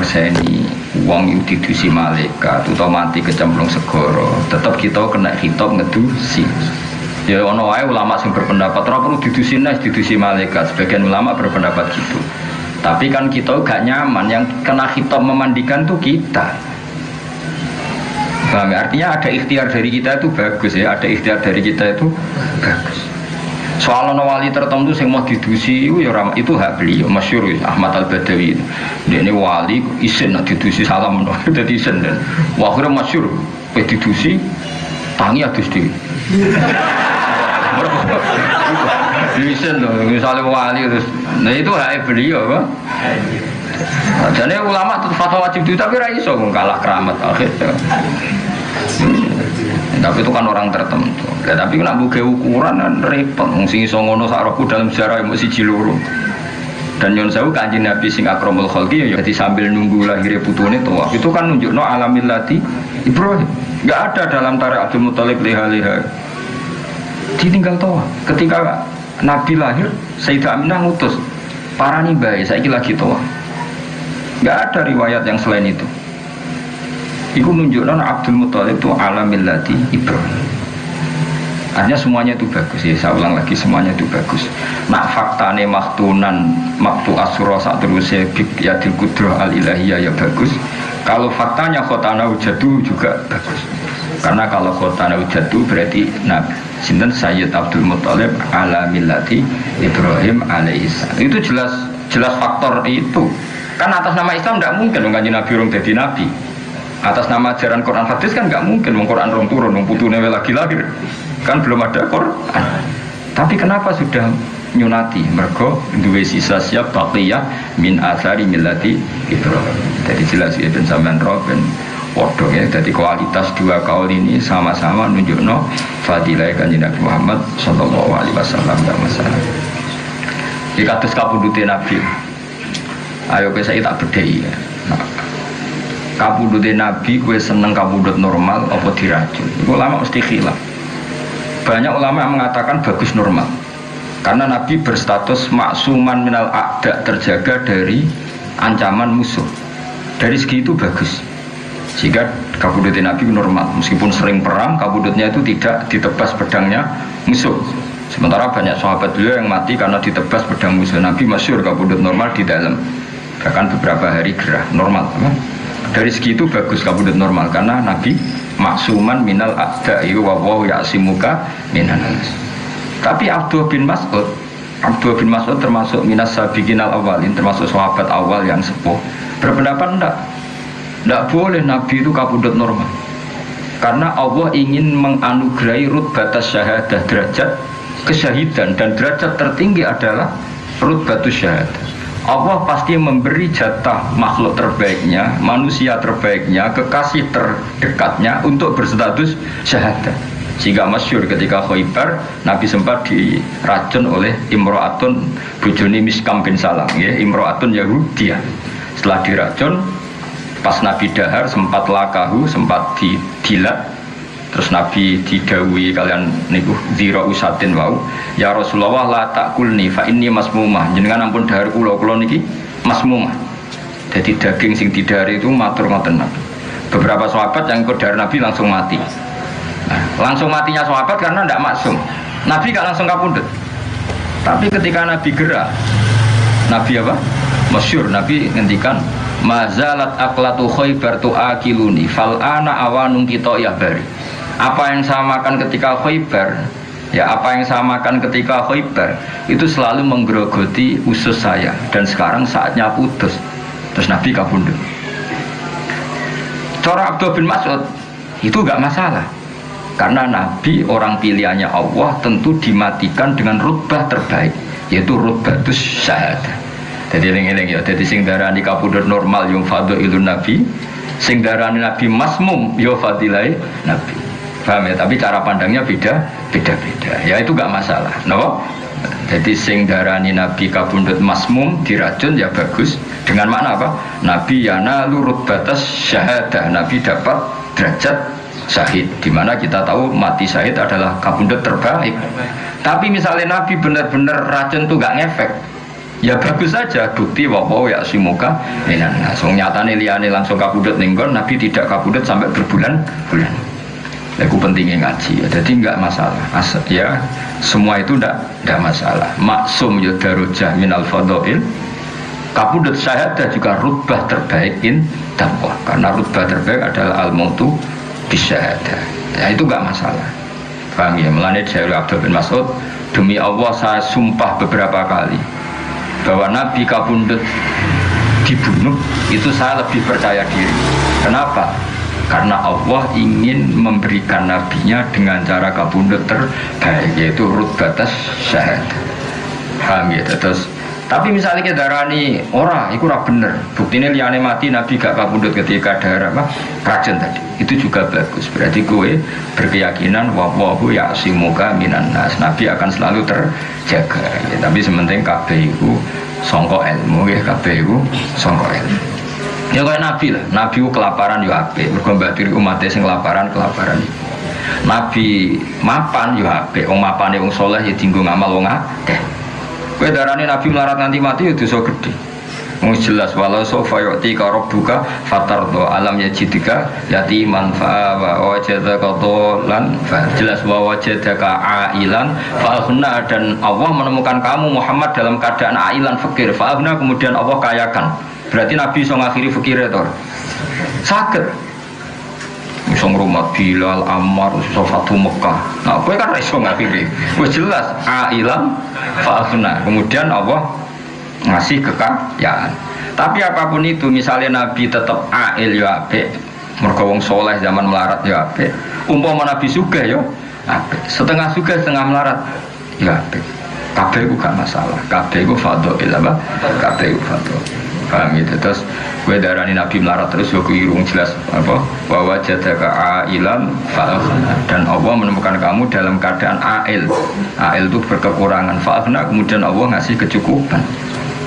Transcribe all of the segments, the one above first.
nyekseni wong itu didusi malaikat utawa mati kecemplung segara, tetap kita kena hitop ngedusi. Ya ono wae ulama sing berpendapat ora perlu didusi malaikat. Sebagian ulama berpendapat gitu. Tapi kan kita gak nyaman, yang kena hitop memandikan tuh kita. Paham ya? Artinya ada ikhtiar dari kita itu bagus ya, ada ikhtiar dari kita itu bagus. Soal ono wali tertentu yang mau didusi itu hak beliau, masyhur Ahmad Al-Badawi. Dia ini wali isin didusi salam no, jadi isin dan akhirnya masyhur didusi tangi adus di. Isin loh, misalnya wali terus, nah itu hak beliau kan. Jadi ulama tetap fatwa wajib itu tapi raiso kalah keramat akhirnya. Tapi itu kan orang tertentu. Ya, tapi nak buka ukuran kan repot. Sing iso ngono sakroku dalam sejarah yang mesti ciluru. Dan nyon sewu kanjeng Nabi sing akramul khalqi ya jadi sambil nunggu lahirnya putune tawaf. Itu kan nunjukno alamillati Ibrahim. Enggak ada dalam tarik Abdul Muthalib liha-liha. Ditinggal tawaf. Ketika Nabi lahir, Sayyidah Aminah ngutus parani bae saiki lagi tawaf. Enggak ada riwayat yang selain itu. Iku nunjukkan Abdul Muthalib itu alamillati Ibrahim. Artinya semuanya itu bagus ya, saya ulang lagi semuanya itu bagus. Nak faktane maktunan maktu asura saat terusnya yadil kudroh al-ilahiyah ya bagus. Kalau faktanya khotana ujadu juga bagus. Karena kalau khotana ujadu berarti Nabi Sinten Sayyid Abdul Muthalib alamillati Ibrahim alaihissalam. Itu jelas faktor itu. Kan atas nama Islam tidak mungkin kanjeng Nabi urung dadi nabi. Atas nama ajaran Quran hadis kan nggak mungkin Quran rong turun putune lagi lahir kan belum ada Quran. Tapi kenapa sudah nyunati mergo duwe sisa siap baqiyah min athari millati Ibrahim. Jadi jelas Ibn Saman Robin podo ya. Jadi kualitas dua kaul ini sama-sama nunjukno fadilah kanjeng Nabi Muhammad sallallahu alaihi wasallam dan masalah. Iki kados kapundhute Nabi. Ayo kowe saiki tak bedheki. Kapundhute Nabi kowe seneng kapundhut normal apa diracun? Iku ulama mesti khilaf. Banyak ulama yang mengatakan bagus normal. Karena Nabi berstatus maksuman minal a'da, terjaga dari ancaman musuh. Dari segi itu bagus. Jika kapundhute Nabi normal, meskipun sering perang, kapundhutnya itu tidak ditebas pedangnya musuh. Sementara banyak sahabat beliau yang mati karena ditebas pedang musuh. Nabi masyhur kapundhut normal di dalam. Bahkan beberapa hari gerah normal. Dari segi itu bagus kabudut normal karena Nabi maksuman minal a'da'i wa wa ya'simuka minan nas. Tapi Abdullah bin Mas'ud termasuk minas sabiqinal awalin, termasuk sahabat awal yang sepuh, berpendapat enggak boleh Nabi itu kabudut normal. Karena Allah ingin menganugerahi rutbatas syahadah, derajat kesyahidan, dan derajat tertinggi adalah rutbatus syahadah. Allah pasti memberi jatah makhluk terbaiknya, manusia terbaiknya, kekasih terdekatnya untuk berstatus syahadah. Sehingga masyhur ketika Khaibar, Nabi sempat diracun oleh Imro'atun bojone Miskam bin Salam, ya, Imro'atun Yahudiyah. Setelah diracun, pas Nabi dahar sempat lakahu, sempat didilat. Terus Nabi didhawuhi kalian niku dzira usatin wau, ya Rasulullah la takulni fa inni masmumah. Jenengan ampun dahar kula niki masmumah. Jadi daging sing didhari itu matur ngoten Nabi. Beberapa sahabat yang ikut dahar Nabi langsung mati. Nah, langsung matinya sahabat karena tidak maksum. Nabi gak langsung kapundhut. Tapi ketika Nabi gerak, Nabi apa? Masyhur Nabi ngendikan mazalat aqlatu Khaibar tu'akiluni fal ana awanung kita ya bari. Apa yang saya makan ketika Khaibar, ya apa yang saya makan ketika Khaibar itu selalu menggerogoti usus saya, dan sekarang saatnya putus. Terus Nabi kabundut. Cara Abdullah bin Mas'ud itu enggak masalah. Karena Nabi orang pilihannya Allah tentu dimatikan dengan rutbah terbaik, yaitu rutbatus syahadah. Jadi eling-eling ya, jadi sing darani kabundut normal yung fadilun Nabi, sing darani Nabi masmum yo fadilai Nabi. Paham ya? Tapi cara pandangnya beda-beda. Ya itu gak masalah. No? Jadi sing darani Nabi kabundut masmum diracun ya bagus. Dengan makna apa? Nabi yana lurut batas syahadah. Nabi dapat derajat syahid. Dimana kita tahu mati syahid adalah kabundut terbaik. Tapi misalnya Nabi benar-benar racun tuh gak ngefek. Ya bagus saja, bukti wawaw ya simuka minan nas. Nyatane liyane langsung kabudut ning nggon, Nabi tidak kabudut sampai berbulan-bulan. Itu pentingnya ngaji. Jadi enggak masalah. Ya, semua itu enggak masalah. Maksum ya darajah minal fadhail. Kabudut syahadah juga rutbah terbaik in dakwah. Karena rutbah terbaik adalah al-mautu bisyahadah. Ya itu enggak masalah. Paham ya? Mulane dari Abdul bin Mas'ud, demi Allah saya sumpah beberapa kali bahwa Nabi kabundut dibunuh itu saya lebih percaya diri. Kenapa? Karena Allah ingin memberikan nabinya dengan cara kabundut terbaik, yaitu rutbatas syahadah. Paham ya? Terus tapi misalnya kita darani ora, itu ora bener. Buktinya liane mati Nabi gak kabundut ketika darah racun tadi. Itu juga bagus. Berarti gue berkeyakinan wallahu ya'simuka minan nas. Nabi akan selalu terjaga. Ya, tapi sementing kabeh iku sangka ilmu ya, kabeh iku sangka ilmu. Ya kayak Nabi lah. Nabi ku kelaparan yo apik. Mergo mbatiri umat sing kelaparan. Nabi mapan yo apik. Wong mapane wong saleh ya dienggo ngamal wong akeh. Kowe darane Nabi melarat nganti mati ya dosa gedhe. Wong jelas walau sofa yu'ti ka rabbuka fatardo alam yajidika yatiman fa wa wajadaka dhalan fa jelas wa wajadaka ailan fa aghna, dan Allah menemukan kamu Muhammad dalam keadaan ailan fakir fa aghna, kemudian Allah kayakan. Berarti Nabi iso ngakhiri fakir to. Saged iso ngrumat Bilal, Ammar, iso Fatu Mekah. Nah, kowe kan iso ngakhiri. Wis jelas ailan fa aghna. Kemudian Allah ngasih kekayaan. Tapi apapun itu, misalnya Nabi tetap ail ya apik, mergo wong soleh zaman melarat ya apik. Umpama Nabi sugih ya apik, setengah sugih setengah melarat ya apik. Kabeh iku gak masalah. Kabeh iku fadhail apa? Kabeh iku fadhail. Paham gitu. Terus gue darani Nabi melarat terus yo keliru jelas apa? Wa wajadaka ailan fa'aghna, dan Allah menemukan kamu dalam keadaan ail. Ail itu berkekurangan, fa'aghna, kemudian Allah ngasih kecukupan.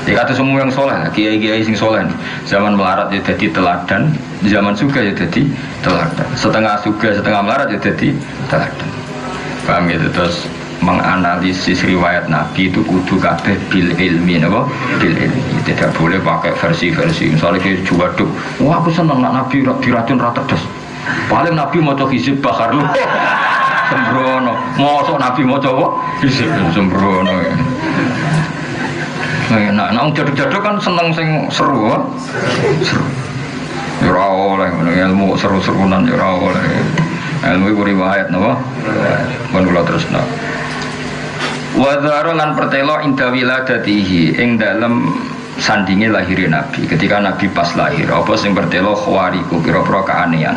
Ya kata semua yang soleh, kiai-kiai sing soleh zaman melarat ya jadi teladan, zaman suga ya jadi teladan, setengah suga setengah melarat ya jadi teladan. Paham gitu. Terus menganalisis riwayat Nabi itu kudu kabeh bil ilmi, apa? Bil ilmi. Tidak boleh pakai versi-versi. Misalnya kayak juwaduk, wah aku seneng nak Nabi diracun ratedes. Paling Nabi maca hizib bakar lu. Sembrono. Mosok Nabi maca apa? Hizib sembrono. Nah, jaduk-jaduk kan seneng sing seru, seru. Ya ora oleh ilmu seru-serunan ya ora oleh. Ilmu iku riwayat napa? Mun kula terusno. Wa dzara lan pertelo inda wiladatihi ing dalem sandinge lahir Nabi. Ketika Nabi pas lahir, apa sing pertelo khawariku pira-pira keanehan.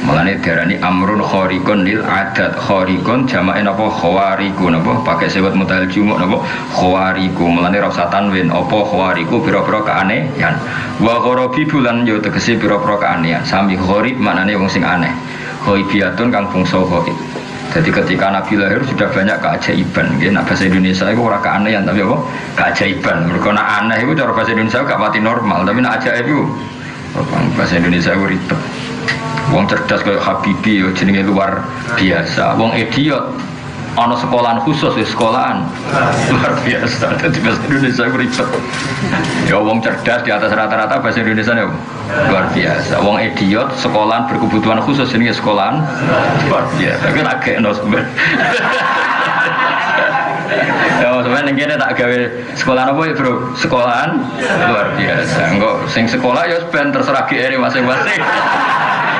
Mulane diarani amrun khariqun lil adat. Khariqun jamake napa khawariku napa pakai sebut mutahal jumuk napa khawariku. Mulane ra usah tanwin apa khawariku pira-pira keanehan. Wa gharabi bulan yo tegese pira-pira keanehan. Sami gharib maknane wong sing aneh. Ghaibiyatun kang bangsa ghaib. Jadi ketika Nabi lahir sudah banyak keajaiban. Nah, bahasa Indonesia itu orang keanehan tapi apa? Keajaiban. Mereka nak aneh itu cara bahasa Indonesia gak pati normal, tapi nak ajaib itu bahasa Indonesia itu ribet. Wong cerdas kayak Habibie jenenge luar biasa. Wong idiot ana sekolahan khusus ya sekolahan luar biasa. Jadi bahasa Indonesia itu ribet. Ya wong cerdas di atas rata-rata bahasa Indonesia ya luar biasa. Wong idiot sekolahan berkebutuhan khusus ini sekolahan luar biasa. Tapi tak kena sebenarnya. Ya sebenarnya ini tak gawe sekolahan apa ya bro? Sekolahan luar biasa. Enggak sing sekolah ya sebenarnya terserah GR masing-masing.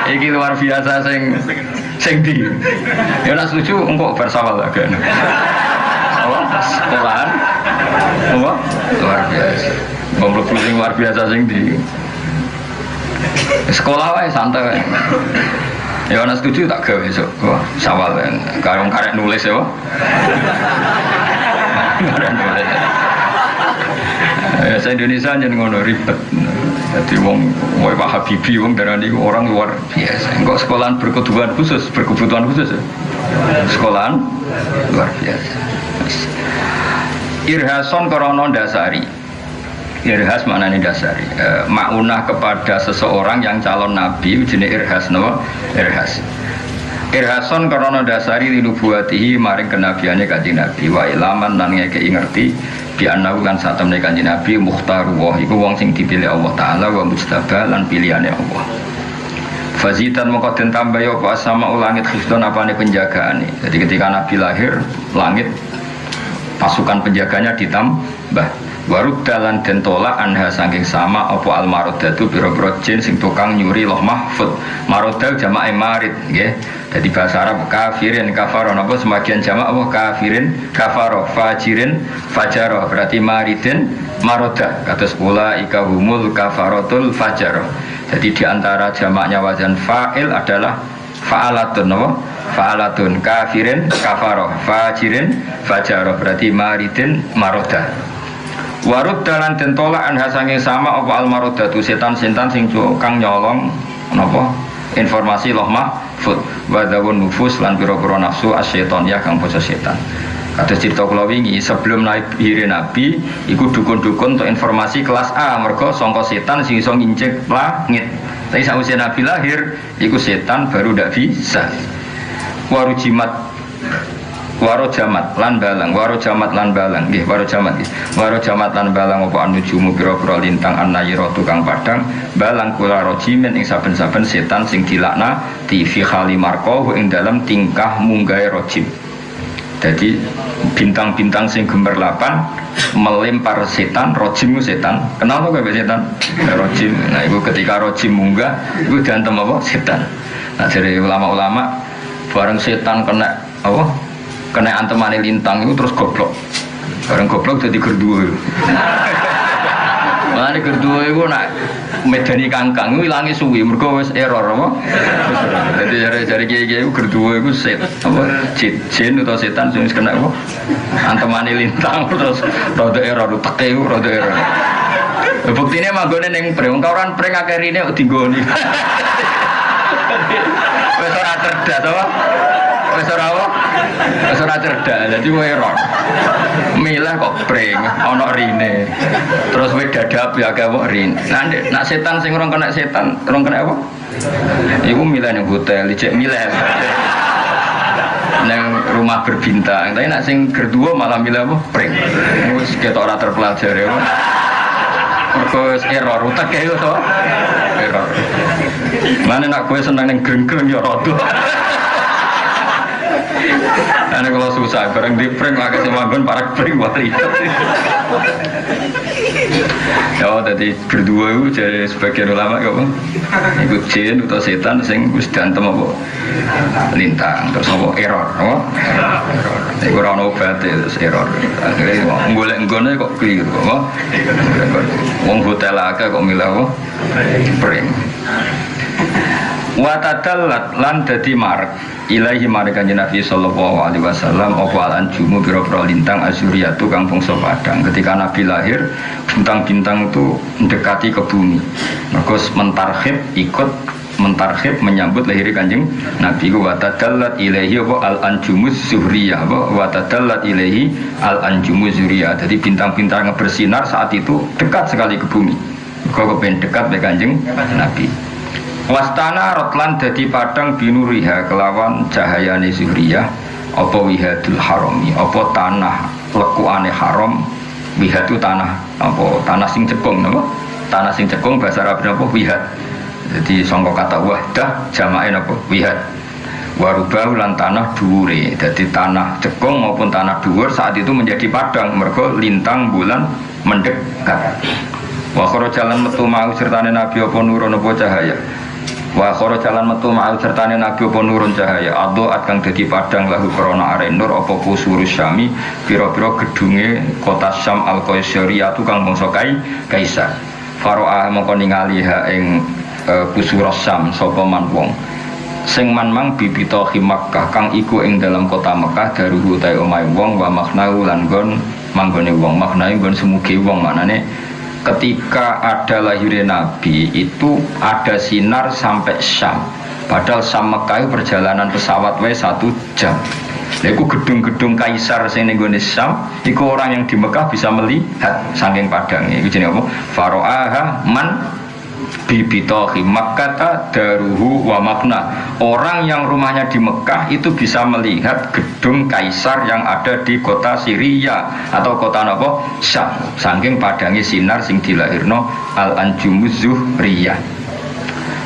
Iki luar biasa sing di. Ya nak setuju engkau bersawal agak. Sekolahan apa? Luar biasa. Ngomong sing luar biasa sing di. Sekolah wae santai. Ya ana setuju tak gawe esuk. Wah, sawal karo karek nulis ya, Pak. Karek nulis. Ya Indonesia jeneng ngono ribet. Jadi wong Pak Habibie wong darani orang luar biasa. Engko sekolahan berkebutuhan khusus ya. Sekolahan luar biasa. Irhason krana dasari. Irhas maknanya dasari. Maunah kepada seseorang yang calon nabi jenenge irhas napa? Irhas. Irhason karena dasari linubuatihi maring kenabiane Kanjeng Nabi wa ilaman lan ngekeki ngerti bi annahu lan sak temne Kanjeng Nabi mukhtarullah iku wong sing dipilih Allah taala wa mujtaba lan pilihane Allah. Fazitan mongko den tambah ya apa sama langit khifdon apane penjagaane. Jadi ketika Nabi lahir langit pasukan penjaganya ditambah. Warud dalan den tolak anha saking sama apa almarodatu biro-biro jin sing tukang nyuri loh mahfud. Marodal jamae marid nggih. Jadi bahasa Arab kafirin kafaro napa semakian jamak apa kafirin kafaro fajirin fajaro berarti maridin maroda kados ulaika humul kafarotul fajaro. Jadi diantara jamaknya wazan fa'il adalah fa'alatun napa fa'alatun kafirin kafaro fajirin fajaro berarti maridin maroda. Warud dalan den tolak anha saking sama apa almarodatu setan-setan sing kang nyolong napa informasi loh mahfud wa dawun nufus lan pira-pira nafsu asyaiton ya kang basa setan. Kados cerita kula wingi sebelum lahir Nabi iku dukun-dukun untuk informasi kelas A mergo sangka setan sing iso ngincik langit. Tapi sakwise Nabi lahir iku setan baru ndak bisa. Waro jamat lan balang nggih waro jamat lan balang apa anujumu pira-pira lintang annayira tukang padang balang kula rojimen ing saben-saben setan sing dilakna fi khali marqahu ing dalam tingkah munggahe rojim. Jadi bintang-bintang sing gemerlapan melempar setan, rojim itu setan. Kenal kok setan? Rojim. Nah itu ketika rojim munggah itu diantem apa? Setan. Nah dari ulama-ulama bareng setan kena apa? Kena antemane lintang itu terus goblok. Bareng goblok jadi gerduwe. Mane gerduwe iku nak medani kangkang iku ilange suwi mergo wis error apa. Jadi jare kiai-kiai iku gerduwe iku set apa jin utawa setan sing kena apa? Antemane lintang terus rada error teke iku rada error. Buktine manggone ning preng kauran preng akeh rine kok dinggoni. Wis ora cerdas apa? Wis ora apa? Wis ora cerdas, dadi kowe error. Milah kok pring, ana rine. Terus kowe dadap ya akeh kok rin. Nak setan sing ora kena setan, ora kena apa? Iku milah ning hotel, ijek milah. Nang rumah berbintang. Tapi nak sing kedua malah milah apa? Pring. Wis ketok ora terpelajari apa. Mergo error utek e to. Error. Mane nak kowe seneng ning greng-greng ya rada. Karena kalau susah, barang di prank lah kasih manggon parak prank buat ribet. Ya, tadi berdua itu jadi sebagian ulama kok, ikut jin atau setan, sing wis diantem apa lintang, terus apa error, apa? Iku ora ono obat terus error. Akhirnya golek nggone kok keliru, apa? Wong hotel akeh kok milih apa? Prank. Wa tadallat lan dadi marek ilahi marek Kanjeng Nabi sallallahu alaihi wasallam apa al-anjumu pira-pira lintang azuriyatu kang bangsa padang. Ketika Nabi lahir bintang-bintang itu mendekati ke bumi. Mergo mentarhib menyambut lahir Kanjeng Nabi. Wa tadallat ilahi apa al-anjumu zuriyah apa wa tadallat ilahi al-anjumu zuriyah. Jadi bintang-bintang yang bersinar saat itu dekat sekali ke bumi. Mergo kepen dekat dengan Kanjeng Nabi. Wastana rotlan dadi padang binuriha kelawan cahayane zuhriyah apa wihadul harami apa tanah lekuane haram wihad itu tanah apa tanah sing cekung napa tanah sing cekung bahasa Arab napa wihad jadi sangka kata wahdah jamake napa wihad warubah lan tanah dhuwure dadi tanah cekung maupun tanah dhuwur saat itu menjadi padang mergo lintang bulan mendekat wa khara jalan metu mau sertane nabi apa nurun apa cahaya wa khara jalan metu ma'al sertane nabi apa nurun cahaya adhoat kang dadi padang lahu krana are nur apa kusurus syami pira-pira gedunge kota Syam al-Qaisariyah kang bangsa kaisar faro'ah mongko ningali ha ing kusurus Syam sapa man wong sing man mang bibita Makkah kang iku ing dalam kota Mekah daruhu ta omahe wong wa maknau lan nggon manggone wong maknae nggon semuge wong manane ketika ada lahirnya Nabi itu ada sinar sampai Syam. Padahal Syam Mekah perjalanan pesawat 1 jam. Iku gedung-gedung kaisar sing ning gone Syam, iku orang yang di Mekah bisa melihat saking padangnya. Iku jenenge apa? Faro'aha man bibitohi Makkah daruhu wa makna. Orang yang rumahnya di Mekah itu bisa melihat gedung kaisar yang ada di kota Syria atau kota apa? Syam. Saking padangi sinar sing dilahirno al-anjumuz zuhriyah.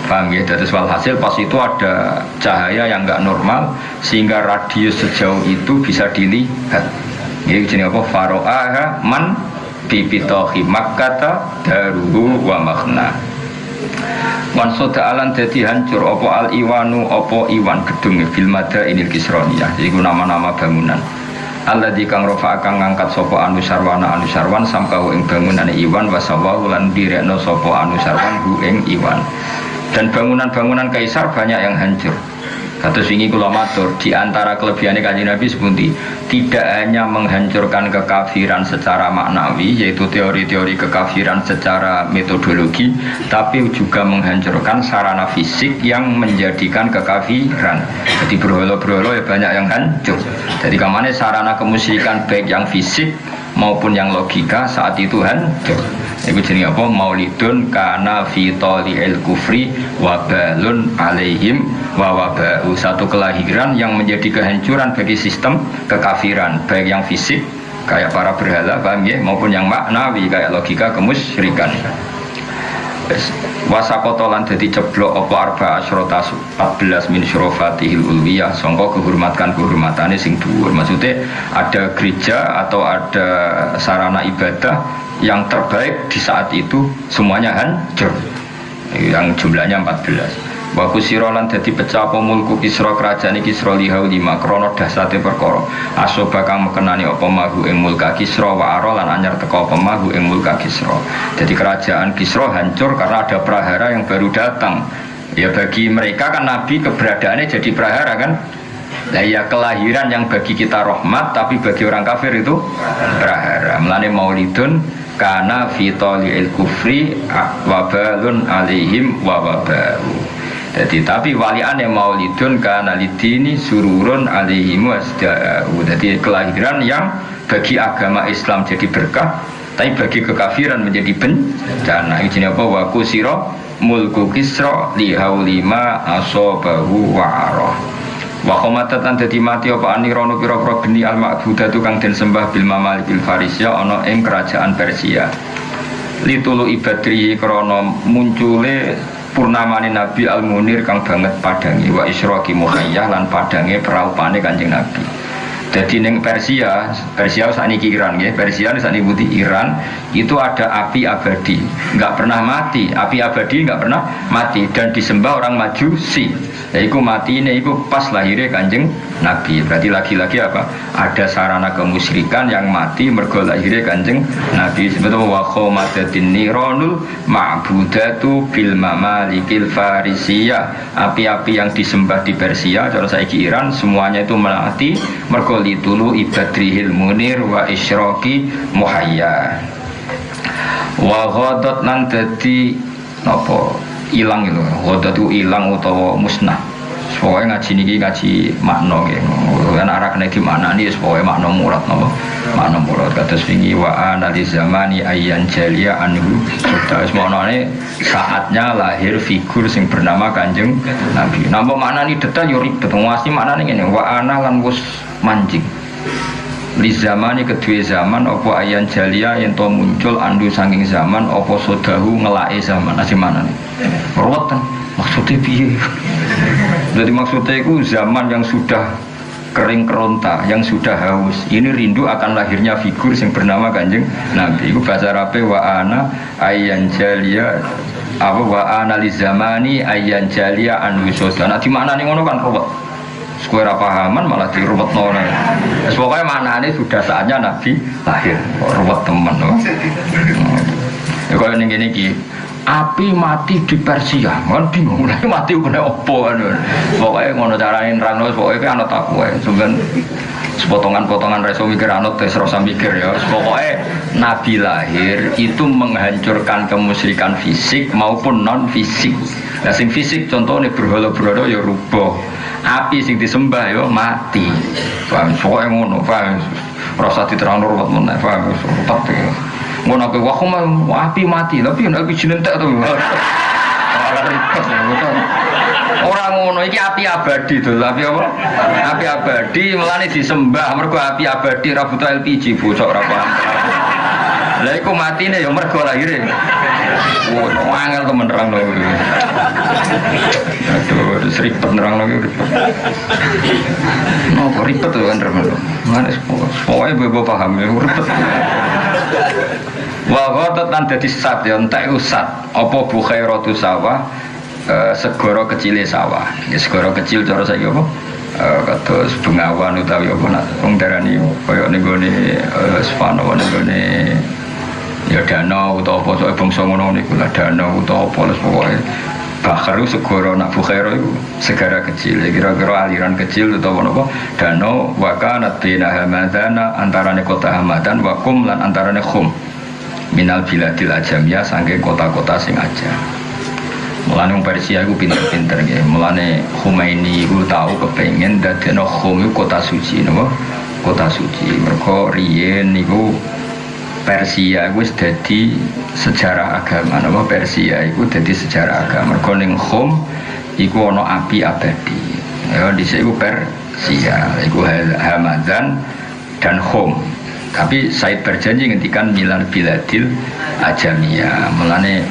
Paham ya? Dari walhasil pas itu ada cahaya yang enggak normal sehingga radius sejauh itu bisa dilihat. Ini jenis apa? Faro'aha man bibitohi Makkah daruhu wa makna. Wan soda alan dadi hancur apa al iwanu apa iwan gedung fil madainil kisroniyah. Iku nama-nama bangunan. Alladzi kang rafa kang ngangkat sapa anusarwana anusarwan samkahu ing bangunane iwan wasawahu lan direkno sapa anusarwan hu ing iwan. Dan bangunan-bangunan kaisar banyak yang hancur. Kados wingi kula matur, di antara kelebihane Kanjeng Nabi sepundi, tidak hanya menghancurkan kekafiran secara maknawi, yaitu teori-teori kekafiran secara metodologi, tapi juga menghancurkan sarana fisik yang menjadikan kekafiran. Jadi berhala-berhala ya banyak yang hancur. Jadi kemana sarana kemusyrikan baik yang fisik maupun yang logika saat itu hancur. Itu jenis apa? Maulidun kana fi tali'il kufri wabalun alaihim wa waba'u. Satu kelahiran yang menjadi kehancuran bagi sistem kekafiran baik yang fisik kayak para berhala, paham ya, maupun yang maknawi kayak logika kemusyrikan. Wasakotolan dadi ceblok apa arba asyrota 14 min syurofatihil ulwiyah sangka kehormatan-kehormatane sing dhuwur. Maksudnya ada gereja atau ada sarana ibadah yang terbaik di saat itu semuanya hancur, yang jumlahnya 14. Wa kusirolan dadi pecah apa mulku Kisra kerajaan Kisra lihau 5 krana dasate perkara asoba kang mekenani apa mahu ing mulka Kisra wa ara lan anyar teka apa mahu ing mulka Kisra. Jadi kerajaan Kisra hancur karena ada prahara yang baru datang. Ya bagi mereka kan Nabi keberadaannya jadi prahara kan. Nah ya kelahiran yang bagi kita rahmat tapi bagi orang kafir itu prahara. Mulane maulidun kana fi tali'il kufri wabalun alaihim wa waba'u. Jadi tapi waliane maulidun kana lidini sururun alaihim wasda'u. Jadi kelahiran yang bagi agama Islam jadi berkah, tapi bagi kekafiran menjadi bencana. Ini apa? Wa kusira mulku Kisra lihaulima asobahu wa arah. Wa khomatatan dadi mati apa anirono pira-pira geni al-ma'budatu kang den sembah bil mamalikil Farisia ana ing kerajaan Persia. Litulu ibadri krana muncule purnamane Nabi al-Munir kang banget padangi wa isyraqi muhayyah lan padange praupane Kanjeng Nabi. Jadi ning Persia sakniki Iran nggih, Persia sakniki putih Iran itu ada api abadi, enggak pernah mati, api abadi enggak pernah mati dan disembah orang Majusi. Yaiku mati ini iku pas lahirnya Kanjeng Nabi. Berarti lagi-lagi apa? Ada sarana kemusyrikan yang mati mergo lahirnya Kanjeng Nabi. Sebetulnya wa khomadatin nironul ma'budatu bil mamalikil Farisiyah. Api-api yang disembah di Persia, kalau saiki Iran semuanya itu mati mergo litulu ibadrihil munir wa isyraqi muhayya. Wa ghadat lan dadi napa ilang itu, ghadat itu ilang utawa musnah. Pokoknya ngaji niki ngaji makna nggih. Kan arah kena dimaknani pokoke makna murad napa? Makna murad kados wingi wa anali zamani ayyan jalia anhu. Terus maknane saatnya lahir figur sing bernama Kanjeng Nabi. Napa maknani detail yo ribet ngasi maknane ngene wa ana lan wis mancing. Li zamani kedua zaman apa ayyan jalia yen to muncul andu saking zaman apa sodahu ngelake zaman. Asih manane. Ruwet maksudnya piye? Jadi maksudnya itu zaman yang sudah kering keronta, yang sudah haus. Ini rindu akan lahirnya figur yang bernama Kanjeng Nabi. Itu bahasa Arabnya wa ana ayyan jalia apa wa ana li zamani ayyan jalia an wisoda. Nah di mana nih ngono kan ruwet. Sekuera pahaman malah diruwet nona. Pokoknya maknanya sudah saatnya Nabi lahir. Ruwet teman. Ya kalau ini gini api mati di Persia, kan bingung lagi mati kena opo kan? Pokoknya ngono carain rano, pokoknya kan anut aku ya, sebenarnya sepotongan-potongan reso mikir anut tes rasa mikir ya. Pokoknya Nabi lahir itu menghancurkan kemusyrikan fisik maupun non fisik. Nah, sing fisik contohnya berhala-berhala ya rubuh, api sing disembah ya mati. Paham? Pokoknya ngono, paham? Rasa diterang ruwet mana, paham? Ruwet ya. Ngono kowe wah api mati, tapi nek jenentek to. Ora ribet ya, betul. Ora ngono iki api abadi to, tapi apa? Api abadi melane disembah mergo api abadi ra butuh LPG bocok ora paham. Lah iku matine ya mergo lahire. Wah, angel to menerang lho. Aduh, ribet nerang lagi ribet. Kok ribet to kan nerang. Mana pokoke bebo paham ya ribet. Wa ghadat lan dadi sat ya entek usat apa bukhairatu sawah segara kecile sawah. Ya segara kecil cara saiki apa? Kados Bengawan utawi apa nak wong darani kaya ning gone Spano ning gone ya danau utawa apa sok bangsa ngono niku lah danau utawa apa les pokoke Bakharu segara nak bukhaira iku segara kecil kira-kira aliran kecil utawa napa danau wa kanat bina hamadana antarane kota Hamadan wa kum lan antarane khum minal biladil ajamiyah saking kota-kota sing aja. Mulane wong Persia iku pinter-pinter nggih. Mulane Khomeini iku tau kepengin dadekno Khum iku kota suci napa? Kota suci. Mergo riyen niku Persia iku wis dadi sejarah agama napa Persia iku dadi sejarah agama. Mergo ning Khum iku ana api abadi. Ya dhisik iku Persia, iku Hamadan dan Khum. Tapi Said berjanji ngendikan milal biladil ajamiyah. Mulane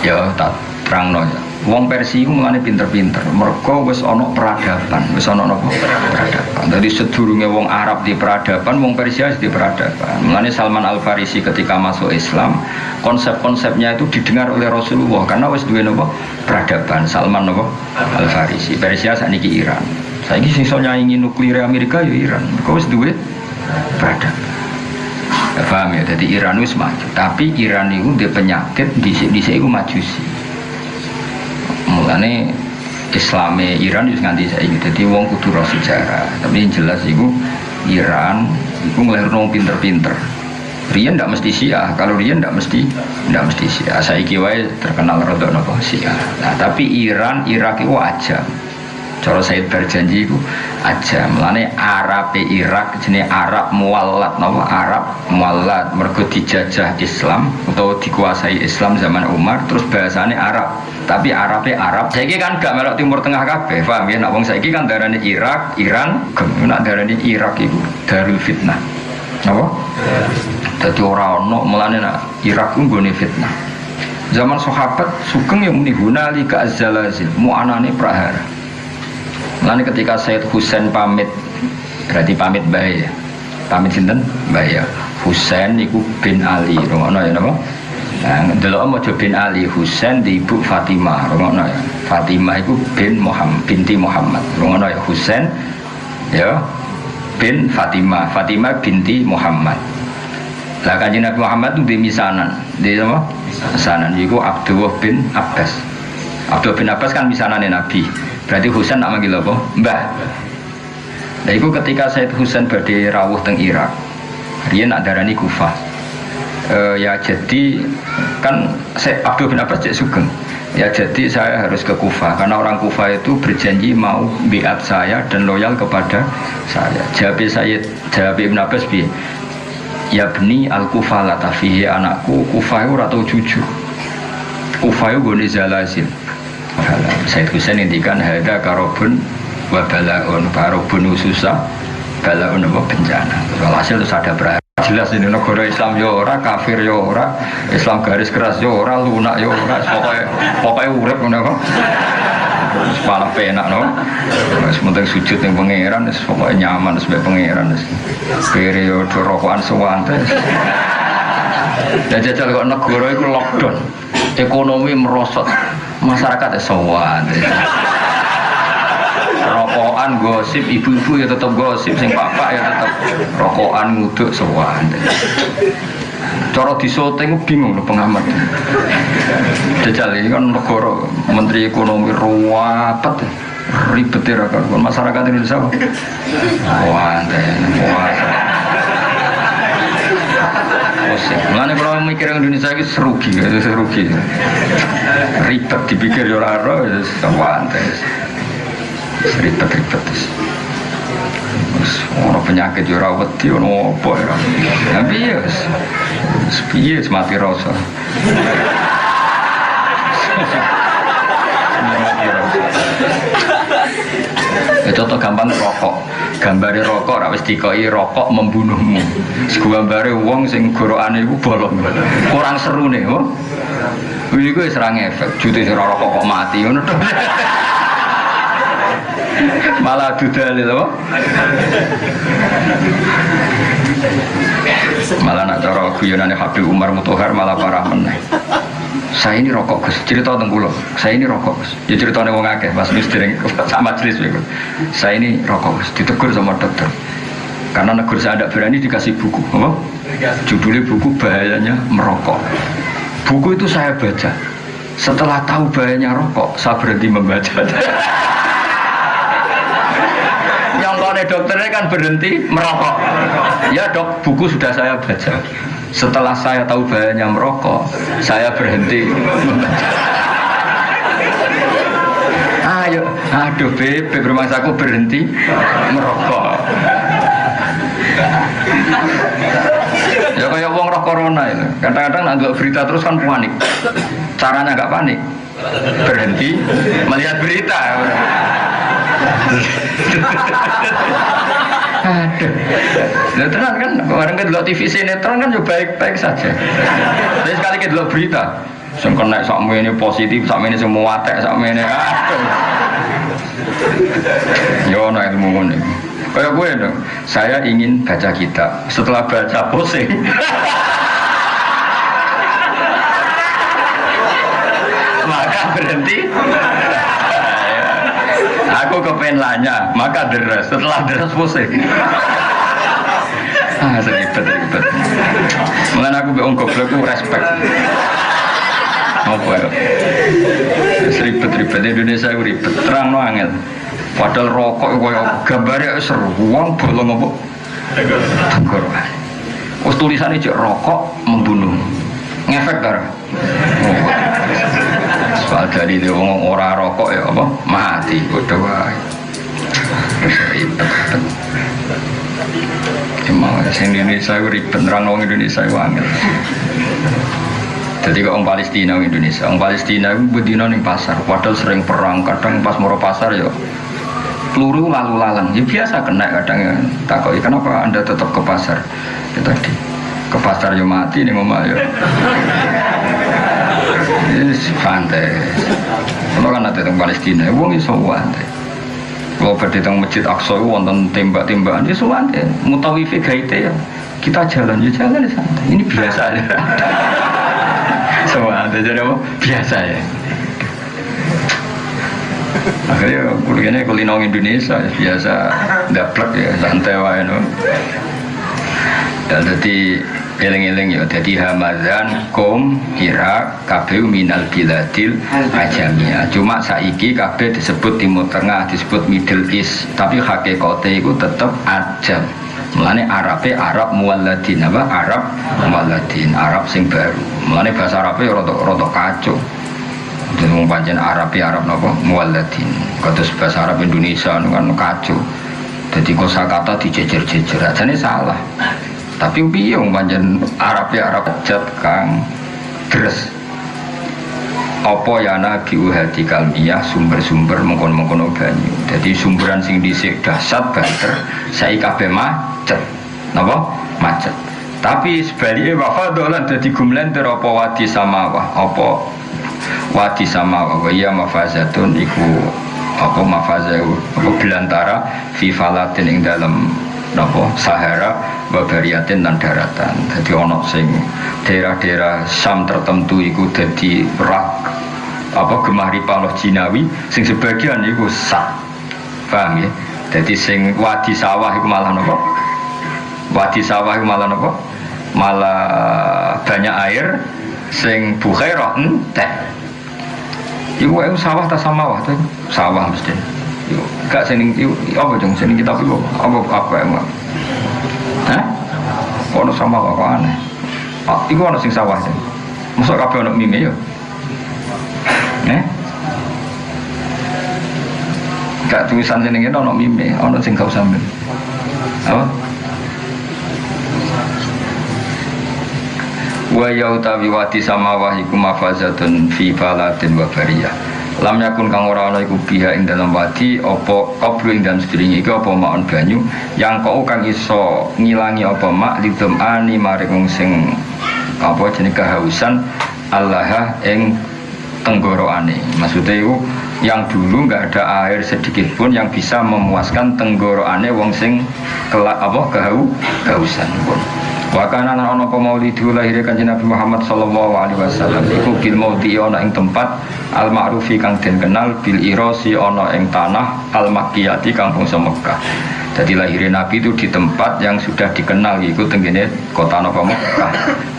ya tak terangno ya. Wong Persia iku mulane pinter-pinter. Mergo wis ana peradaban, wis ana napa? Peradaban. Dadi sedurunge wong Arab di peradaban, wong Persia di peradaban. Mulane Salman Al-Farisi ketika masuk Islam, konsep-konsepnya itu didengar oleh Rasulullah karena wis duwe napa? Peradaban. Salman napa? Al-Farisi. Persia sakniki Iran. Saiki sing iso nyaingi nuklir Amerika ya Iran. Mergo wis duwe peradaban. Ya, paham ya, jadi Iran itu maju tapi Iran itu dia penyakit disik itu majusi mulanya Islamnya Iran itu nganti saya ini jadi wong kudu roh sejarah tapi yang jelas itu Iran itu ngelahirno pinter-pinter Rian tidak mesti Syiah kalau Rian tidak mesti Syiah saya kiwai terkenal rodok nopo Syiah nah tapi Iran Irak itu aja cara Said berjanji itu aja melane Arab Irak jenis Arab muallat napa Arab muallat mergo dijajah Islam atau dikuasai Islam zaman Umar terus bahasane Arab tapi Arabnya Arab saiki kan gak melok Timur Tengah kabeh paham ya nek wong saiki kan darane Irak Iran nek darane Irak iku darul fitnah apa dadi ora ono melane nek Irak ku nggone fitnah zaman sahabat sugeng yang muni hunalika azzalazil muanane prahara. Lalu ketika Said Husain pamit, berarti pamit bae ya. Pamit sinten? Bae ya. Husain iku bin Ali, romono ya napa? Nah, delok maca bin Ali Husain di ibu Fatimah, romono ya. Fatimah iku bin Muhammad, binti Muhammad. Romono ya Husain ya bin Fatimah, Fatimah binti Muhammad. Lah Kanjeng Nabi Muhammad itu di misanan, di apa? Misanan iku Abdullah bin Abbas. Abdullah bin Abbas kan misanane Nabi. Berarti Husain nak manggil apa? Mbah. Nah itu ketika Said Husain badhe rawuh teng Irak. Riyen nak darani Kufah. Ya jadi kan saya Abdul bin Abbas cek sugeng. Ya jadi saya harus ke Kufah karena orang Kufah itu berjanji mau biat saya dan loyal kepada saya. Jawab Ibn Abbas bi. Ya bni al-Kufah la tafihi anakku Kufah itu ora tau jujur. Kufah itu gone zalazil. Said Husain ngendikan hada karobun wa balaun karobun susah balaun apa bencana. Hasil itu ada berarti jelas ini negara Islam yo ora kafir yo ora Islam garis keras yo ora lunak yo ora pokoknya urip ngono kok. Malah penak no. Wis penting sujud ning pangeran wis pokoke nyaman wis mbek pangeran wis. Periode rokokan suwante. Dan jajal kok negara iku lockdown. Ekonomi merosot. Masyarakat sowan. Rokokan gosip ibu-ibu ya tetap gosip sing bapak ya tetap rokokan nguduk sowan. Cara disoting bingung lho pengamat. Jajal ini kan negara menteri ekonomi ruwet ribet ya kan masyarakat Indonesia. Wah, mulane kalau mikir Indonesia itu serugi, ribet dipikir yo ora ora wis ribet. Ono penyakit yo ora wedi ono apa ya. Tapi ya piye mati rasa. Ya contoh gampang rokok. Gambare rokok ora wis dikoki rokok membunuhmu. Gambare wong sing gorokane iku bolong. Kurang serune, oh. Iku wis ora ngefek, jute sing rokok kok mati ngono to. Malah dudal itu, malah nak cara guyonane Habib Umar Mutahar malah parah meneh. Saya ini rokok Gus, cerita tentang kula. Saya ini rokok Gus. Ya ceritane wong akeh pas wis dereng sama majelis niku. Saya ini rokok Gus, ditegur sama dokter. Karena negur saya tidak berani dikasih buku, apa? Judulnya buku bahayanya merokok. Buku itu saya baca. Setelah tahu bahayanya rokok, saya berhenti membaca. Nyongkone dokternya kan berhenti merokok. Ya dok, buku sudah saya baca. Setelah saya tahu bahayanya merokok, saya berhenti membaca. Ayo, aduh bebe bermasaku berhenti merokok. Ya kayak wong roh corona itu. Kadang-kadang nggak berita terus kan panik. Caranya nggak panik, berhenti melihat berita. Aduh, nah, terang kan orang ke dulu TV sinetron kan juga baik-baik saja. Jadi sekali ke dulu berita, sing kena sakmu ini positif, sakmu ini semua tek, sakmu ini aduh. Yo nak ilmu ngono. Kayak gue dong, saya ingin baca kitab. Setelah baca pusing. Maka berhenti. Aku kepengen lanya, maka deres. Setelah deres pusing. Seribet. Mulai aku be ongkok, aku respect. Apa ya? Seribet Indonesia aku ribet. Terang no angel. Padahal rokok koyo gambare seru, wong bolong apa? Tenggorokan. Wis tulisane cek rokok membunuh. Ngefek ta? Soal dari wong ora rokok ya apa? Mati padha wae. Cuma sing Indonesia ribet nerang wong Indonesia angel. Jadi kok orang Palestina orang Indonesia, orang Palestina itu bedino ning pasar, padahal sering perang, kadang pas moro pasar ya peluru lalu lalang, ya biasa kena kadang ya. Takoi kenapa anda tetap ke pasar? Ya tadi ke pasar ya mati nih mama ya. Ini santai. Kalau kan ada tentang Palestina, wong iso santai. Kalau berarti tentang Masjid Aqsa itu wonten tembak-tembakan, ya santai. Mutawifi gaite ya, kita jalan ya santai. Ini biasa aja. Semua ada jadi apa? Biasa ya. Akhirnya kuliahnya kulinong Indonesia biasa daplek ya santai wae no. Dan jadi eling-eling ya jadi Hamadan kom Irak kabeh minal biladil ajamiyah. Cuma saiki kabeh disebut Timur Tengah, disebut Middle East, tapi hakikate iku tetep ajam. Mulane Arabe Arab mualladin apa? Arab mualladin, Arab sing baru. Mulane bahasa Arabe rada kacau. Dan wong pancen Arab napa mualladin. Kados bahasa Arab Indonesia kan kacau. Dadi kosakata dijejer-jejer ajane salah. Tapi piye wong pancen Arab jat kang deres. Apa ya nabi hadi kalbiyah sumber-sumber mengkon-mengkon banyu. Jadi sumberan sing dhisik dahsyat banter, saiki kabeh macet. Napa? Macet. Tapi sebaliknya wafadolan dadi gumlenter apa wadi samawah, apa wadi samawah ya mafazatun iku apa mafazau apa belantara fi falatin ing dalam napa Sahara wa bariatin lan daratan. Dadi ana sing daerah-daerah Syam tertentu iku dadi rak apa gemari paloh Jinawi sing sebagian iku sak. Paham ya? Dadi sing wadi sawah iku malah napa? Wadi sawah iku malah napa? Malah banyak air sing bukhairah entek. Iku sawah ta samawah ta? Sawah mesti. Iku gak sing apa jeng sing kitab iku apa emang. Hah? Ono samawah kok aneh. Iku ono sing sawah sing. Mosok kabeh ono mime yo. Gak tulisan sing ngene ono mime, ono sing gak usah mime. Apa? Wa yautawi wati samawah iku mafazatun fi baladin wa bariyah. Lam yakun kang ora ana iku biha ing dalam wadi apa qabru ing dalam sedringe iku apa maun banyu yang kok kang iso ngilangi apa mak lidum ani maring sing apa jenenge kehausan Allah ing tenggoroane. Maksudnya itu yang dulu nggak ada air sedikit pun yang bisa memuaskan tenggoroane wong sing kehausan pun. Wa kana ana apa maulidu lahir Kanjeng Nabi Muhammad sallallahu alaihi wasallam iku bil maudi ana ing tempat al ma'rufi kang den kenal bil irasi ana ing tanah al makkiyati kang bangsa Mekah. Jadi lahir Nabi itu di tempat yang sudah dikenal yaitu tenggene kota napa Mekah.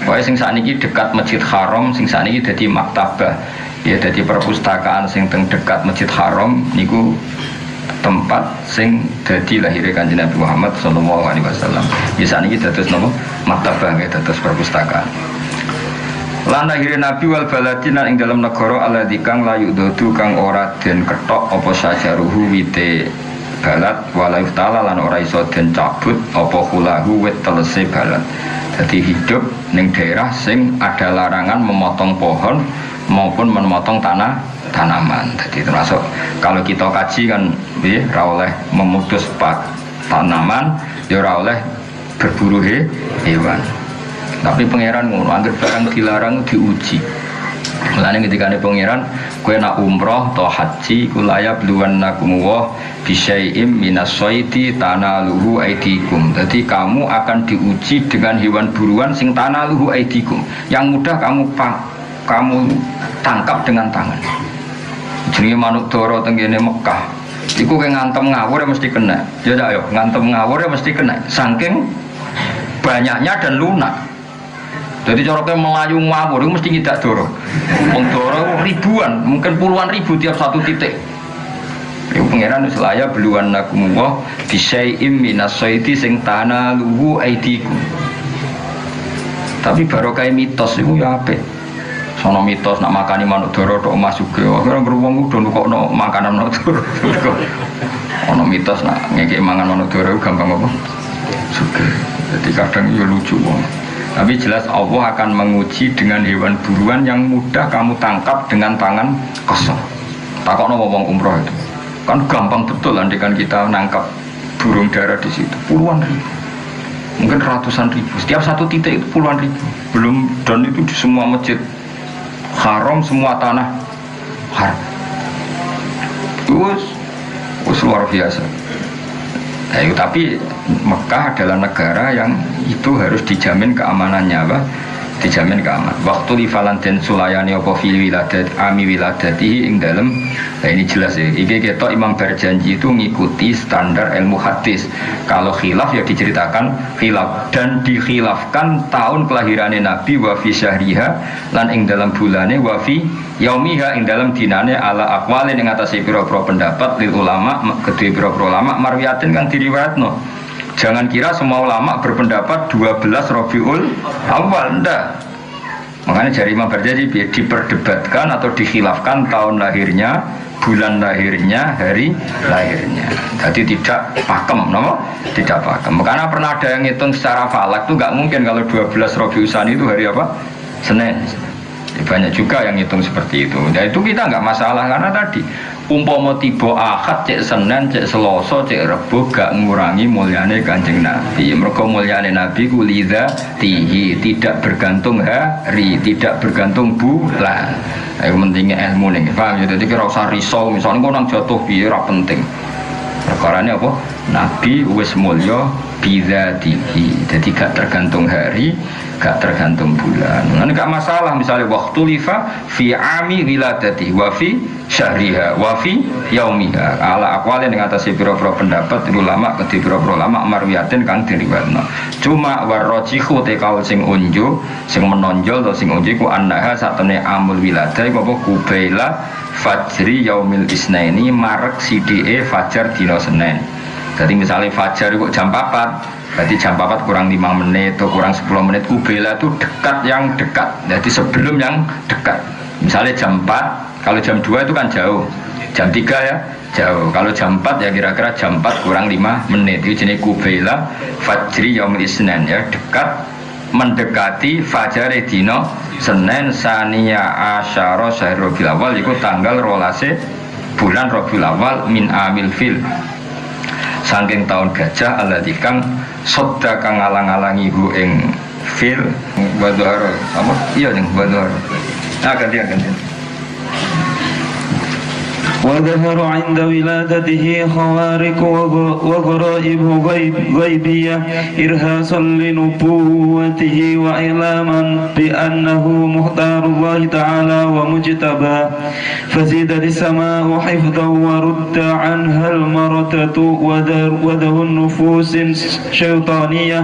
Pokoke sing sakniki dekat Masjid Haram, sing sakniki dadi maktabah. Ya dadi perpustakaan sing teng dekat Masjid Haram niku tempat sing dadi lahir Kanjeng Nabi Muhammad sallallahu alaihi wasallam. Bisa niki dados napa? Maktabah nggih dados perpustakaan. Lan lahir Nabi wal baladin ing dalam negara alladzi kang layu dodu kang ora den ketok apa sajaruhu wite balad wala ta'ala lan ora iso den cabut apa hulahu wit telese balad. Dadi hidup ning daerah sing ada larangan memotong pohon maupun memotong tanaman. Jadi termasuk kalau kita kaji kan ora oleh memutus tanaman, ya ora oleh berburu hewan. Tapi pangeran ngono, anggere barang dilarang diuji. Mulane ketika pangeran kowe nak umroh atau haji kulaya bluwannakum wa bisyai'im minasaidi tanaluhu aidikum. Jadi kamu akan diuji dengan hewan buruan sing tanaluhu aidikum. Yang mudah kamu tangkap dengan tangan. Jenenge manuk dara tenggene Mekah. Iku kaya ngantem ngawur ya mesti kena. Ya ayo ngantem ngawur ya mesti kena. Saking banyaknya dan lunak. Jadi cara melayu ngawur itu mesti ngidak dara. Wong dara ribuan, mungkin puluhan ribu tiap satu titik. Iku pangeran wis laya bluwannakum wa bisyai'im minasaidi sing tanaluhu aidikum. Tapi barokah mitos iku ya apik. Sono mitos nak makani manuk dara tok emas juga. Ora beruang udah nukokno makanan manuk dara. Ono mitos nak ngekek mangan manuk dara gampang apa? Juga. Jadi kadang ya lucu wong. Tapi jelas Allah akan menguji dengan hewan buruan yang mudah kamu tangkap dengan tangan kosong. Takokno wong umroh itu. Kan gampang betul andikan kita nangkap burung dara di situ. Puluhan ribu. Mungkin ratusan ribu. Setiap satu titik itu puluhan ribu. Belum dan itu di semua masjid Haram, semua tanah haram. Us luar biasa. Tapi Mekah adalah negara yang itu harus dijamin keamanannya, apa? Dijamin keamanan. Waktu di Valentin Sulayani apa fil wiladat ami wiladatihi ing dalem. Nah ini jelas ya. Iki kita Imam berjanji itu ngikuti standar ilmu hadis. Kalau khilaf ya diceritakan khilaf dan dikhilafkan tahun kelahirannya Nabi wa fi syahriha lan ing dalam bulane wa fi yaumiha ing dalam dinane ala aqwalin ing atase pira-pira pendapat lil ulama kedue pira-pira ulama marwiyatin kang diriwayatno. Jangan kira semua ulama berpendapat 12 Rabiul Awal, ndak. Makanya jari Imam berjanji diperdebatkan atau dikhilafkan tahun lahirnya, bulan lahirnya, hari lahirnya. Jadi tidak pakem, no? Tidak pakem. Karena pernah ada yang ngitung secara falak itu nggak mungkin kalau 12 Rabiul Tsani itu hari apa? Senin. Banyak juga yang ngitung seperti itu. Nah itu kita nggak masalah karena tadi umpama tiba Ahad cek Senin cek Selasa cek Rebo gak ngurangi mulyane Kanjeng Nabi. Mergo mulyane Nabi ku lidzatihi, tidak bergantung hari, tidak bergantung bulan. Ayo pentingnya ilmu nih, paham ya? Jadi kira usah risau, misalnya kau nang jatuh biar penting. Perkaranya apa? Nabi wis mulya bidzatihi. Jadi gak tergantung hari, gak tergantung bulan. Nah, gak masalah misalnya waktu lifa fi ami wiladati wa fi syahriha wa fi yaumiha ala aqwalin ing atase pira-pira pendapat ulama kedhi pira-pira ulama marwiyatin kang diriwayatno. Cuma warrajihu te kaul sing unju sing menonjol to sing unju ku annaha satene amul wiladah iku apa kubaila fajri yaumil isnaini marek sidike fajar dina Senin. Jadi misalnya fajar itu jam 4, berarti jam 4 kurang 5 menit atau kurang 10 menit kubela itu dekat yang dekat. Jadi sebelum yang dekat. Misalnya jam 4, kalau jam 2 itu kan jauh. Jam 3 ya jauh. Kalau jam 4 ya kira-kira jam 4 kurang 5 menit. Itu jenis kubaila fajri yaumil isnin ya, dekat mendekati fajar dino Senin saniya asyara syahr Rabiul Awal iku tanggal 12 bulan Rabiul Awal min amil fil. Saking tahun gajah alladzi kang sodda kang ngalang-alangi hu ing fil wadhar apa iya ning wadhar. Nah gantian وظهر عند ولادته خوارق وغرائب غيبية إرهاصا لنبوته وإعلاما بأنه مختار الله تعالى ومجتبى فزيدت السماء حفظا ورد عنها المردة وذو النفوس الشيطانية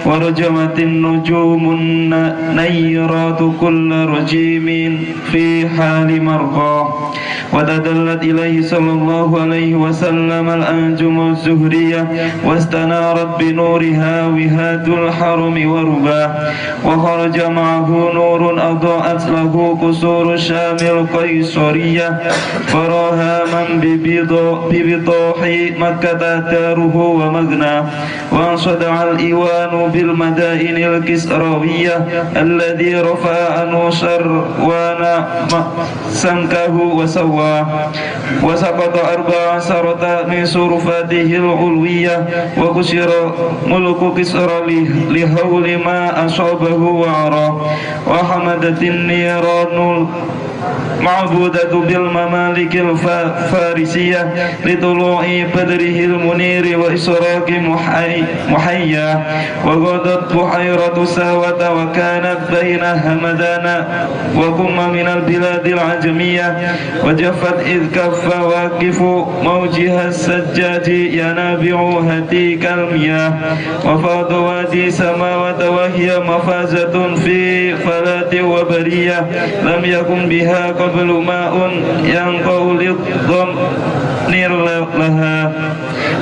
ورجمت النجوم النيرات كل رجيم في حال مرقى وتدلت إليه صلى الله عليه وسلم الأنجم الزهرية واستنارت بنورها وهاد الحرم ورباه وخرج معه نور أضاءت له قصور الشام القيصرية فراها من ببطاح مكة داره ومغناه وانصدع الإيوان بالمدائن الكسروية الذي رفع عنه شروان سنكه وسواه وسقط 14 من صرفاته العلوية وكسر ملك كسرى لهول ما أصابه وعراه وحمدت النيران معبودة بالممالك الفارسية لطلوع بدره المنير وإشراق محيا وغدت بحيرة ساوة وكانت بين همدان وقم من البلاد العجمية وجفت إذ كف واقف موجها السجاج ينابع هتيك المياه وفاض وادي سماوة وهي مفازة في فلات وبرية لم يكن بها قبل ماء ينقع للضمير لها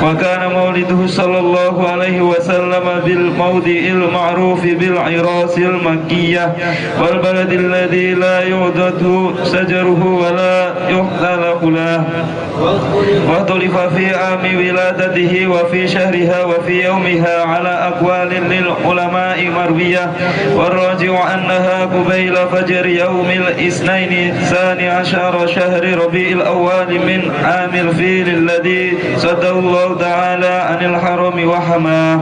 وكان مولده صلى الله عليه وسلم بالموضع المعروف بالعراس المكية والبلد الذي لا يعدد شجره ولا يحلل خلاه واختلف في عام ولادته وفي شهرها وفي يومها على أقوال للعلماء مروية والراجع أنها قبيل فجر يوم الاثنين 12 شهر ربيع الأول من عام الفيل الذي صده الله تعالى عن الحرم وحماه.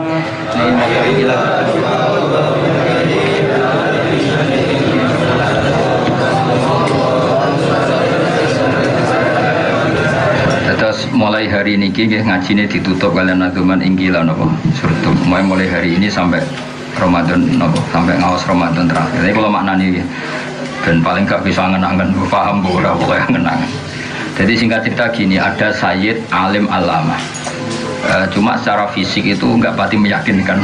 Terus mulai hari ini ngajine ditutup kalian naduman ingkilan apa surtu. Mulai hari ini sampai Ramadan apa sampai ngawas Ramadan terakhir. Jadi kalau maknanya dan paling gak bisa ngenangan, paham boleh pokoknya ngenangan. Jadi singkat cerita gini, ada Sayyid Alim Alama. Cuma secara fisik itu nggak pati meyakinkan.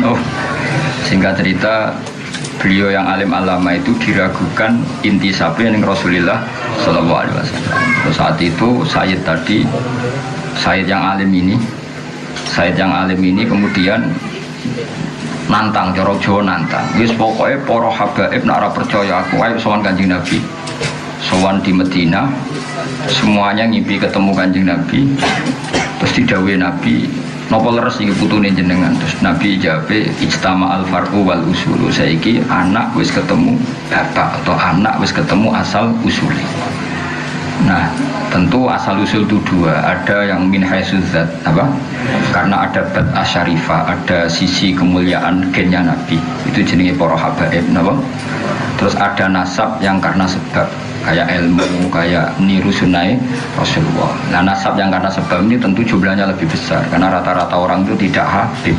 Singkat cerita beliau yang Alim Alama itu diragukan intisabnya dengan Rasulullah Sallallahu Alaihi Wasallam. Terus saat itu Sayyid tadi, Sayyid yang Alim ini kemudian nantang, cara Jawa nantang. Wis pokoknya para habaib nak ora percaya aku ae sowan Kanjeng Nabi. Sowan di Medina, semuanya ngimpi ketemu Kanjeng Nabi. Terus didhawuhi Nabi, napa leres iki putune jenengan? Terus Nabi jawab, ijtama al far'u wal usulu. Saiki anak wis ketemu bapak atau anak wis ketemu asal usuli. Nah, tentu asal usul itu dua, ada yang min haisudzat apa? Karena ada bat asyarifah, ada sisi kemuliaan gennya Nabi. Itu jenenge para habaib, napa? Terus ada nasab yang karena sebab, kayak ilmu, kayak niru sunnah Rasulullah. Nah, nasab yang karena sebab ini tentu jumlahnya lebih besar karena rata-rata orang itu tidak habib.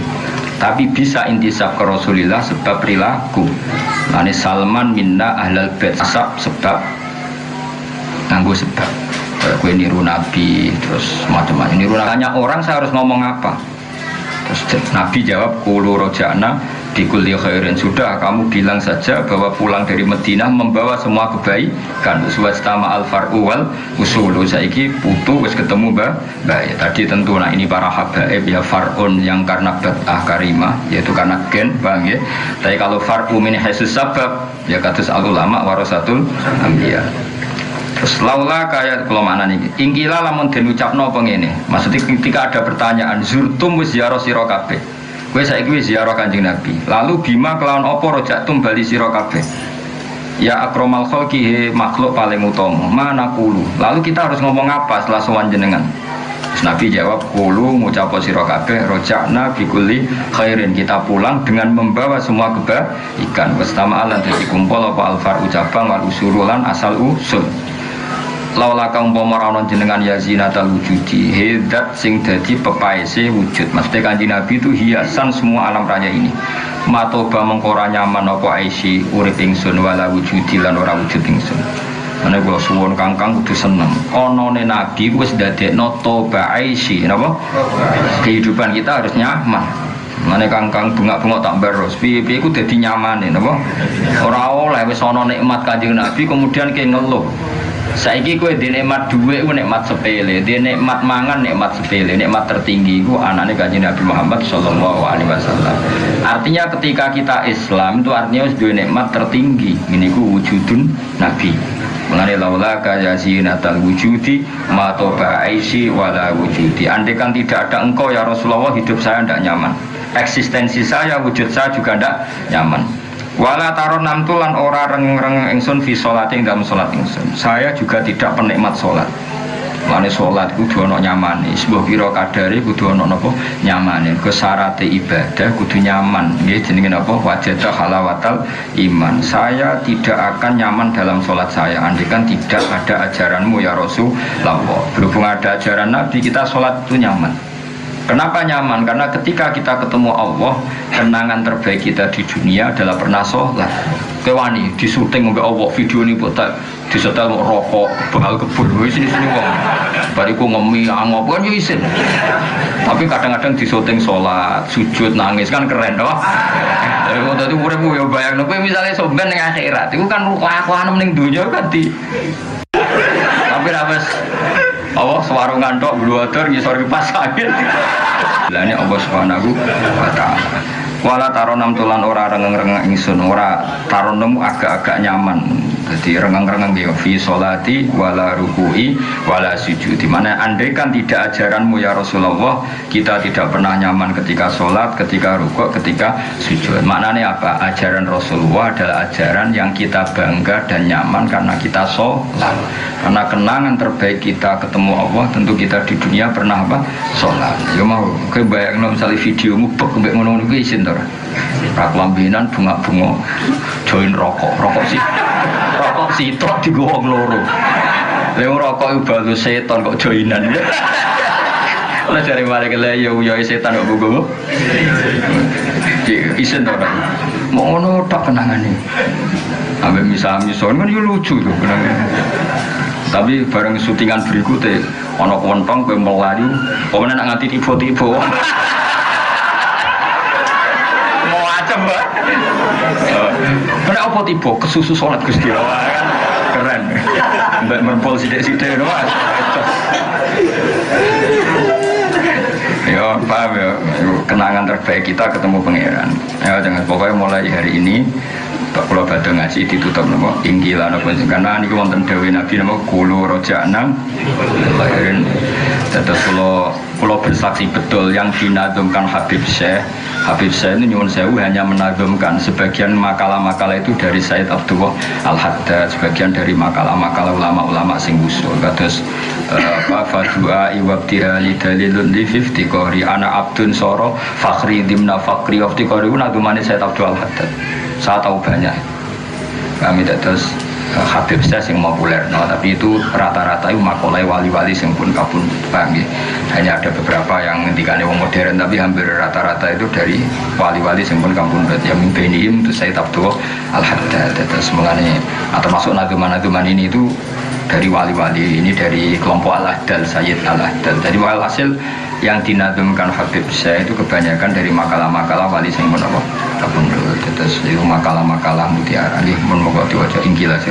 Tapi bisa intisab ke Rasulullah sebab perilaku. Nah, ini Salman minna ahlal bait, nasab sebab nganggo sebab gue niru Nabi terus macam-macam niru nanya orang saya harus ngomong apa terus Nabi jawab qulu roja'na bi kulli khairin, sudah kamu bilang saja bahwa pulang dari Madinah membawa semua kebaikan. Suwastama al far'u wal usulu, saiki putu wis ketemu baik. Tadi tentu nah ini para habaib ya far'un yang karena bat'ah karimah yaitu karena gen bang ya. Tapi kalau far'u min haisus sabab ya kados al ulama warasatul anbiya. Terus laula kayak kalau mana nih? Ingkila lamun den ucapno apa ngene. Maksudnya ketika ada pertanyaan zurtum wis ziarah sira kabeh. Kowe saiki wis ziarah Kanjeng Nabi. Lalu bima kelawan apa rojatum bali sira kabeh. Ya akromal khalqi makhluk paling utama. Mana kulu. Lalu kita harus ngomong apa setelah sowan jenengan? Terus Nabi jawab kulu ngucap sira kabeh rojakna bikulli khairin. Kita pulang dengan membawa semua kebaikan. Wastama lan dadi kumpul apa alfar ucapan wal usurulan asal usul. Laula kaum pomorana jenengan ya zinatal wujudi hedat sing dadi pepaese wujud. Maksudnya Kanjeng Nabi itu hiasan semua alam raya ini. Matoba mengkora nyaman apa aisi urip ingsun wala wujudi lan ora wujud ingsun. Mane kula suwun Kangkang kudu seneng. Onone Nabi wis dadekno toba aisi napa? Kehidupan kita harus nyaman. Mane Kangkang bengak-bengok tak beros. Piye-piye iku dadi nyamane napa? Ora oleh wis ana nikmat Kanjeng Nabi kemudian ke ngeluh. Saiki kowe di nikmat dhuwit ku nikmat sepele, di nikmat mangan nikmat sepele, nikmat tertinggi ku anane Kanjeng Nabi Muhammad sallallahu alaihi wasallam. Artinya ketika kita Islam itu artinya wis duwe nikmat tertinggi, niku wujudun Nabi. Mengenai laula kaya zinatal wujudi ma toba aisi wala wujudi. Andai kan tidak ada engkau ya Rasulullah, hidup saya tidak nyaman. Eksistensi saya, wujud saya juga tidak nyaman. Wala taron namtulan ora reng-reng ingsun fi sholati ing dalam salat ingsun. Saya juga tidak penikmat salat. Mane salat kudu ana nyamane. Sebuah pira kadare kudu ana napa nyamane. Kesarate ibadah kudu nyaman. Nggih jenenge napa wajada halawatal iman. Saya tidak akan nyaman dalam salat saya andikan tidak ada ajaranmu ya Rasulullah. Berhubung ada ajaran Nabi kita salat itu nyaman. Kenapa nyaman? Karena ketika kita ketemu Allah, kenangan terbaik kita di dunia adalah pernah sholat. Kewani disuting oleh Allah video ini buat disetel rokok, bakal kebun, sini wong. Bariku ngemi angop kan yo isin. Tapi kadang-kadang disuting sholat, sujud, nangis kan keren doh. Dari waktu itu uripmu yo bayangno kowe misale somben ning akhirat, iku kan kelakuan ning dunya kan di. Tapi wis Allah sewarungan tok bluwater ngisor kipas angin. Lah ini Allah Subhanahu wa taala. Wala taronam tulan ora rengeng-rengeng ingsun, ora taronemu agak-agak nyaman. Jadi rengeng-rengeng ya fi sholati wala ruku'i wala sujud. Di mana andai kan tidak ajaranmu ya Rasulullah, kita tidak pernah nyaman ketika sholat, ketika rukuk, ketika sujud. Maknanya apa? Ajaran Rasulullah adalah ajaran yang kita bangga dan nyaman karena kita sholat. Karena kenangan terbaik kita ketemu Allah, tentu kita di dunia pernah apa? Sholat. Ya mau kebayang misalnya videomu bek ngono niku isin to. Raklambinan bunga-bunga join rokok sitok digowo loro. Lha rokok iku balu setan kok joinan. Lah jare balik le yo setan kok gowo. Isin to. Mau ngono tak kenangane. Ambek misa-mison kan yo lucu tuh kenangan. Tapi bareng syutingan berikutnya ana kontong kowe melayu, kowe nek nganti tiba-tiba. Mau acem, Mbak. Kena apa tiba kesusu salat Gusti Allah. Keren. Mbak merpol sithik-sithik lho, Mas. Ya, paham ya. Kenangan terbaik kita ketemu pangeran. Ya, jangan pokoknya mulai hari ini kalau badhe ngaji ditutup napa ingkila napa karena niku wonten dawuh Nabi napa kulo rojakna lahirin. Dados kula bersaksi betul yang dinazumkan Habib Syekh ini nyuwun sewu hanya menazumkan sebagian makalah-makalah itu dari Said Abdullah Al-Haddad, sebagian dari makalah-makalah ulama-ulama sing usul kados fadua iwabtiha li dalilun li fiftiqari ana abdun soro fakhri dimna fakri iftiqari nazumane Said Abdullah Al-Haddad. Saya tahu banyak kami terus Habib Syekh yang populer, tapi itu rata-rata itu makolai wali-wali yang pun kabun banggi. Hanya ada beberapa yang ngendikannya wong modern, tapi hampir rata-rata itu dari wali-wali yang pun kabun. Yang mimpinihim itu Said Abdullah Al-Haddad. Terus mengenai atau masuk naduman-naduman ini itu dari wali-wali, ini dari kelompok Al-Ahdal, Sayyid Al-Ahdal. Jadi walhasil yang dinadumkan Habib Syekh itu kebanyakan dari makalah-makalah wali sing pun apa kabundut. Terus itu makalah-makalah mutiara ini mun moga diwaca ingkil aja.